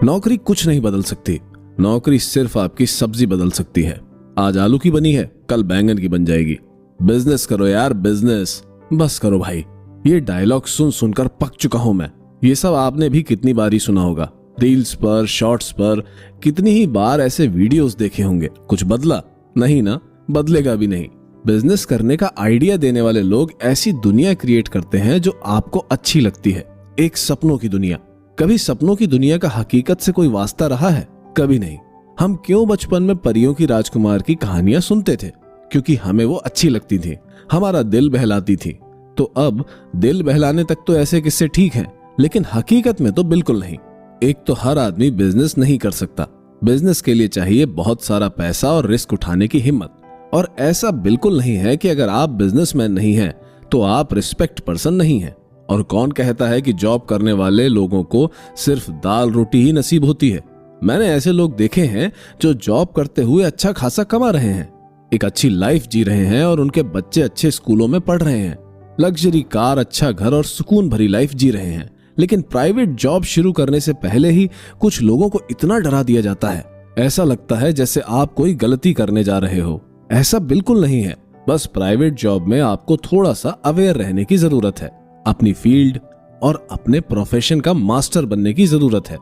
नौकरी कुछ नहीं बदल सकती, नौकरी सिर्फ आपकी सब्जी बदल सकती है। आज आलू की बनी है, कल बैंगन की बन जाएगी। बिजनेस करो यार, बिजनेस बस करो भाई। ये डायलॉग सुन सुनकर पक चुका हूं मैं। ये सब आपने भी कितनी बार ही सुना होगा, रील्स पर, शॉर्ट्स पर, कितनी ही बार ऐसे वीडियोस देखे होंगे। कुछ बदला नहीं ना, बदलेगा भी नहीं। बिजनेस करने का आइडिया देने वाले लोग ऐसी दुनिया क्रिएट करते हैं जो आपको अच्छी लगती है, एक सपनों की दुनिया। कभी सपनों की दुनिया का हकीकत से कोई वास्ता रहा है? कभी नहीं। हम क्यों बचपन में परियों की राजकुमार की कहानियां सुनते थे? क्योंकि हमें वो अच्छी लगती थी, हमारा दिल बहलाती थी। तो अब दिल बहलाने तक तो ऐसे किस्से ठीक हैं, लेकिन हकीकत में तो बिल्कुल नहीं। एक तो हर आदमी बिजनेस नहीं कर सकता। बिजनेस के लिए चाहिए बहुत सारा पैसा और रिस्क उठाने की हिम्मत। और ऐसा बिल्कुल नहीं है कि अगर आप बिजनेसमैन नहीं हैं तो आप रिस्पेक्ट पर्सन नहीं हैं। और कौन कहता है कि जॉब करने वाले लोगों को सिर्फ दाल रोटी ही नसीब होती है? मैंने ऐसे लोग देखे हैं जो जॉब करते हुए अच्छा खासा कमा रहे हैं, एक अच्छी लाइफ जी रहे हैं और उनके बच्चे अच्छे स्कूलों में पढ़ रहे हैं, लग्जरी कार, अच्छा घर और सुकून भरी लाइफ जी रहे हैं। लेकिन प्राइवेट जॉब शुरू करने से पहले ही कुछ लोगों को इतना डरा दिया जाता है, ऐसा लगता है जैसे आप कोई गलती करने जा रहे हो। ऐसा बिल्कुल नहीं है। बस प्राइवेट जॉब में आपको थोड़ा सा अवेयर रहने की जरूरत है, अपनी फील्ड और अपने प्रोफेशन का मास्टर बनने की जरूरत है।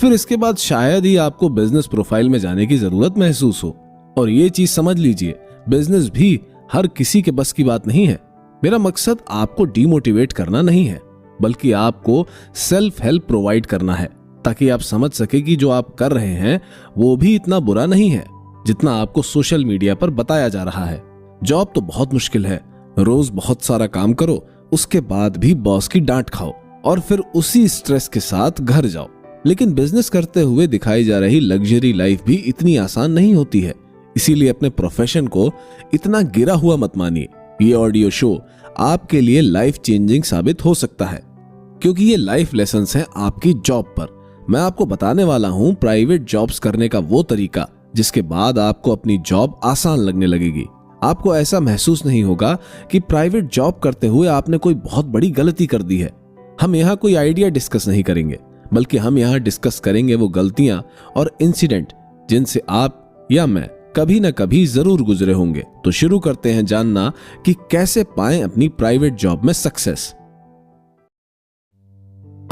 फिर इसके बाद शायद ही आपको बिजनेस प्रोफाइल में जाने की जरूरत महसूस हो। और ये चीज समझ लीजिए, बिजनेस भी हर किसी के बस की बात नहीं है। मेरा मकसद आपको डिमोटिवेट करना नहीं है, बल्कि आपको सेल्फ हेल्प प्रोवाइड करना है, ताकि आप समझ सके कि जो आप कर रहे हैं वो भी इतना बुरा नहीं है जितना आपको सोशल मीडिया पर बताया जा रहा है। जॉब तो बहुत मुश्किल है, रोज बहुत सारा काम करो, उसके बाद भी बॉस की डांट खाओ और फिर उसी स्ट्रेस के साथ घर जाओ। लेकिन बिजनेस करते हुए दिखाई जा रही लग्जरी लाइफ भी इतनी आसान नहीं होती है। इसीलिए अपने प्रोफेशन को इतना गिरा हुआ मत मानिए। ये ऑडियो शो आपके लिए लाइफ चेंजिंग साबित हो सकता है, क्योंकि ये लाइफ लेसन्स हैं आपकी जॉब पर। मैं आपको बताने वाला हूं प्राइवेट जॉब्स करने का वो तरीका जिसके बाद आपको अपनी जॉब आसान लगने लगेगी। आपको ऐसा महसूस नहीं होगा कि प्राइवेट जॉब करते हुए आपने कोई बहुत बड़ी गलती कर दी है। हम यहाँ कोई आइडिया डिस्कस नहीं करेंगे, बल्कि हम यहाँ डिस्कस करेंगे वो गलतियां और इंसिडेंट जिनसे आप या मैं कभी ना कभी जरूर गुजरे होंगे। तो शुरू करते हैं जानना कि कैसे पाएं अपनी प्राइवेट जॉब में सक्सेस।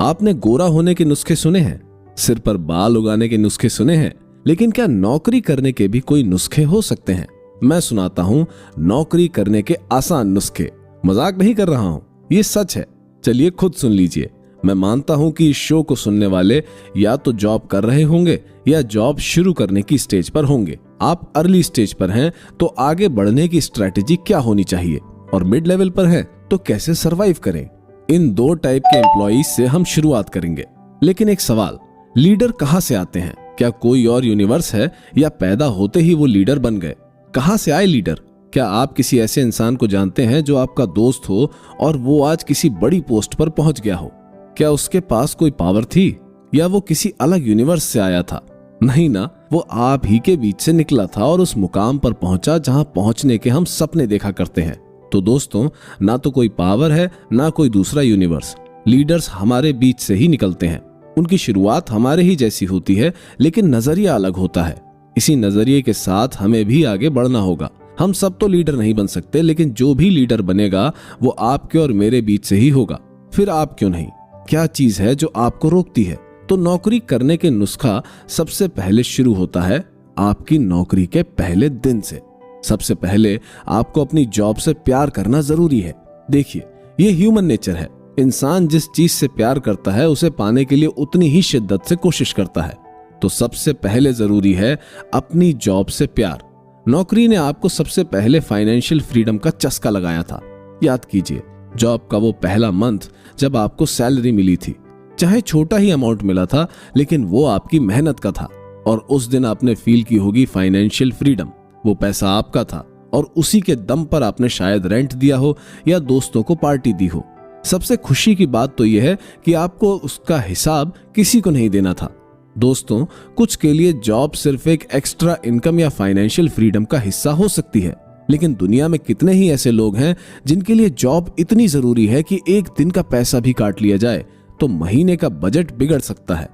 आपने गोरा होने के नुस्खे सुने हैं, सिर पर बाल उगाने के नुस्खे सुने हैं, लेकिन क्या नौकरी करने के भी कोई नुस्खे हो सकते हैं? मैं सुनाता हूं नौकरी करने के आसान नुस्खे। मजाक नहीं कर रहा हूं, ये सच है। चलिए खुद सुन लीजिए। मैं मानता हूं कि इस शो को सुनने वाले या तो जॉब कर रहे होंगे या जॉब शुरू करने की स्टेज पर होंगे। आप अर्ली स्टेज पर हैं तो आगे बढ़ने की स्ट्रेटेजी क्या होनी चाहिए, और मिड लेवल पर हैं तो कैसे सरवाइव करें। इन दो टाइप के एम्प्लॉइज से हम शुरुआत करेंगे। लेकिन एक सवाल, लीडर कहां से आते हैं? क्या कोई और यूनिवर्स है या पैदा होते ही वो लीडर बन गए? कहां से आए लीडर? क्या आप किसी ऐसे इंसान को जानते हैं जो आपका दोस्त हो और वो आज किसी बड़ी पोस्ट पर पहुंच गया हो? क्या उसके पास कोई पावर थी या वो किसी अलग यूनिवर्स से आया था? नहीं ना, वो आप ही के बीच से निकला था और उस मुकाम पर पहुंचा जहां पहुंचने के हम सपने देखा करते हैं। तो दोस्तों, ना तो कोई पावर है ना कोई दूसरा यूनिवर्स। लीडर्स हमारे बीच से ही निकलते हैं। उनकी शुरुआत हमारे ही जैसी होती है, लेकिन नजरिया अलग होता है। इसी नजरिए के साथ हमें भी आगे बढ़ना होगा। हम सब तो लीडर नहीं बन सकते, लेकिन जो भी लीडर बनेगा वो आपके और मेरे बीच से ही होगा। फिर आप क्यों नहीं? क्या चीज है जो आपको रोकती है? तो नौकरी करने के नुस्खा सबसे पहले शुरू होता है आपकी नौकरी के पहले दिन से। सबसे पहले आपको अपनी जॉब से प्यार करना जरूरी है। देखिए, ये ह्यूमन नेचर है। इंसान जिस चीज से प्यार करता है उसे पाने के लिए उतनी ही शिद्दत से कोशिश करता है। तो सबसे पहले जरूरी है अपनी जॉब से प्यार। नौकरी ने आपको सबसे पहले फाइनेंशियल फ्रीडम का चस्का लगाया था। याद कीजिए, जॉब का वो पहला मंथ जब आपको सैलरी मिली थी, चाहे छोटा ही अमाउंट मिला था, लेकिन वो आपकी मेहनत का था। और उस दिन आपने फील की होगी फाइनेंशियल फ्रीडम। वो पैसा आपका था और उसी के दम पर आपने शायद रेंट दिया हो या दोस्तों को पार्टी दी हो। सबसे खुशी की बात तो यह है कि आपको उसका हिसाब किसी को नहीं देना था। दोस्तों, कुछ के लिए जॉब सिर्फ एक एक्स्ट्रा इनकम या फाइनेंशियल फ्रीडम का हिस्सा हो सकती है, लेकिन दुनिया में कितने ही ऐसे लोग हैं जिनके लिए जॉब इतनी जरूरी है कि एक दिन का पैसा भी काट लिया जाए तो महीने का बजट बिगड़ सकता है।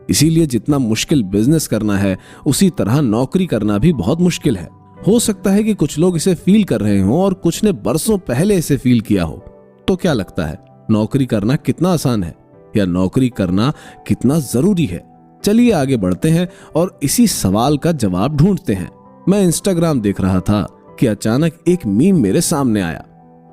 इसीलिए जितना मुश्किल बिजनेस करना है उसी तरह नौकरी करना भी बहुत मुश्किल है। हो सकता है कि कुछ लोग इसे फील कर रहे हों और कुछ ने बरसों पहले इसे फील किया हो। तो क्या लगता है, नौकरी करना कितना आसान है या नौकरी करना कितना जरूरी है? चलिए आगे बढ़ते हैं और इसी सवाल का जवाब ढूंढते हैं। मैं इंस्टाग्राम देख रहा था कि अचानक एक मीम मेरे सामने आया।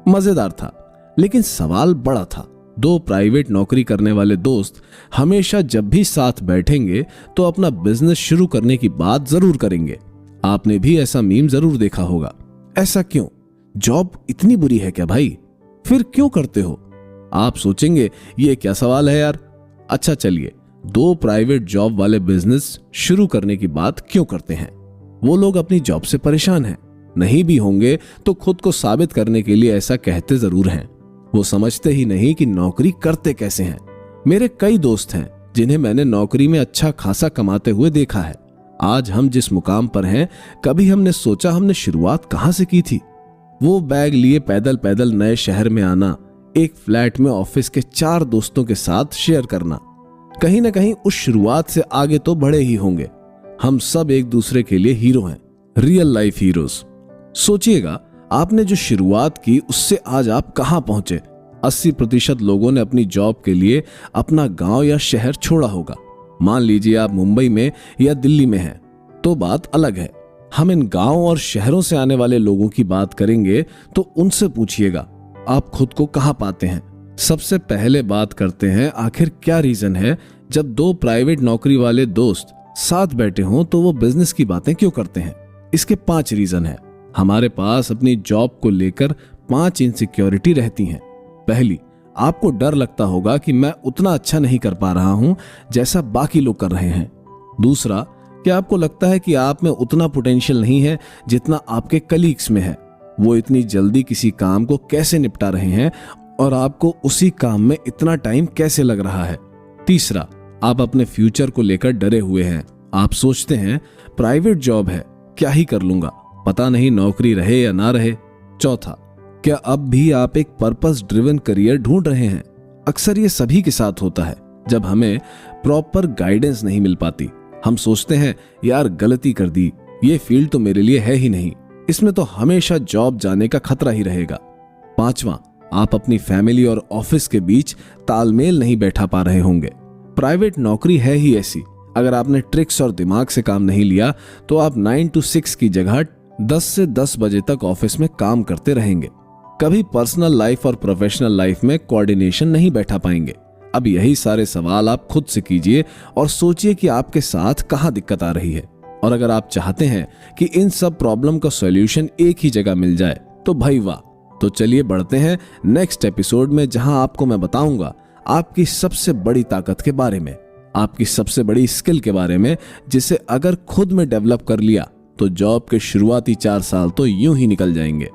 मजेदार था, लेकिन सवाल बड़ा था। दो प्राइवेट नौकरी करने वाले दोस्त हमेशा जब भी साथ बैठेंगे तो अपना बिजनेस शुरू करने की बात जरूर करेंगे। आपने भी ऐसा मीम जरूर देखा होगा। ऐसा क्यों? जॉब इतनी बुरी है क्या भाई? फिर क्यों करते हो? आप सोचेंगे ये क्या सवाल है यार। अच्छा चलिए, दो प्राइवेट जॉब वाले बिजनेस शुरू करने की बात क्यों करते हैं? वो लोग अपनी जॉब से परेशान हैं, नहीं भी होंगे तो खुद को साबित करने के लिए ऐसा कहते जरूर हैं। वो समझते ही नहीं कि नौकरी करते कैसे हैं। मेरे कई दोस्त हैं जिन्हें मैंने नौकरी में अच्छा खासा कमाते हुए देखा है। आज हम जिस मुकाम पर हैं, कभी हमने सोचा हमने शुरुआत कहां से की थी? वो बैग लिए पैदल पैदल नए शहर में आना, एक फ्लैट में ऑफिस के 4 दोस्तों के साथ शेयर करना, कहीं ना कहीं उस शुरुआत से आगे तो बढ़े ही होंगे। हम सब एक दूसरे के लिए हीरो हैं, रियल लाइफ हीरोज। सोचिएगा, आपने जो शुरुआत की उससे आज आप कहां पहुंचे। 80% लोगों ने अपनी जॉब के लिए अपना गांव या शहर छोड़ा होगा। मान लीजिए आप मुंबई में या दिल्ली में हैं, तो बात अलग है। हम इन गांव और शहरों से आने वाले लोगों की बात करेंगे तो उनसे पूछिएगा आप खुद को कहां पाते हैं। सबसे पहले बात करते हैं, आखिर क्या रीजन है जब दो प्राइवेट नौकरी वाले दोस्त साथ बैठे हों तो वो बिजनेस की बातें क्यों करते हैं? इसके 5 रीजन है। हमारे पास अपनी जॉब को लेकर 5 इनसिक्योरिटी रहती हैं। पहली, आपको डर लगता होगा कि मैं उतना अच्छा नहीं कर पा रहा हूं जैसा बाकी लोग कर रहे हैं। दूसरा, क्या आपको लगता है कि आप में उतना पोटेंशियल नहीं है जितना आपके कलीग्स में है। वो इतनी जल्दी किसी काम को कैसे निपटा रहे हैं और आपको उसी काम में इतना टाइम कैसे लग रहा है। तीसरा, आप अपने फ्यूचर को लेकर डरे हुए हैं। आप सोचते हैं प्राइवेट जॉब है, क्या ही कर लूंगा, पता नहीं नौकरी रहे या ना रहे। चौथा, क्या अब भी आप एक पर्पस ड्रिवन करियर ढूंढ रहे हैं? अक्सर ये सभी के साथ होता है। जब हमें प्रॉपर गाइडेंस नहीं मिल पाती, हम सोचते हैं यार गलती कर दी, ये फील्ड तो मेरे लिए है ही नहीं, इसमें तो हमेशा जॉब जाने का खतरा ही रहेगा। पांचवा, आप अपनी फैमिली और ऑफिस के बीच तालमेल नहीं बैठा पा रहे होंगे। प्राइवेट नौकरी है ही ऐसी, अगर आपने ट्रिक्स और दिमाग से काम नहीं लिया तो आप 9 to 6 की जगह 10 से 10 बजे तक ऑफिस में काम करते रहेंगे। कभी पर्सनल लाइफ और प्रोफेशनल लाइफ में कोऑर्डिनेशन नहीं बैठा पाएंगे। अब यही सारे सवाल आप खुद से कीजिए और सोचिए कि आपके साथ कहां दिक्कत आ रही है। और अगर आप चाहते हैं कि इन सब प्रॉब्लम का सॉल्यूशन एक ही जगह मिल जाए तो भाई वाह। तो चलिए बढ़ते हैं नेक्स्ट एपिसोड में, जहां आपको मैं बताऊंगा आपकी सबसे बड़ी ताकत के बारे में, आपकी सबसे बड़ी स्किल के बारे में, जिसे अगर खुद में डेवलप कर लिया तो जॉब के शुरुआती 4 साल तो यूं ही निकल जाएंगे।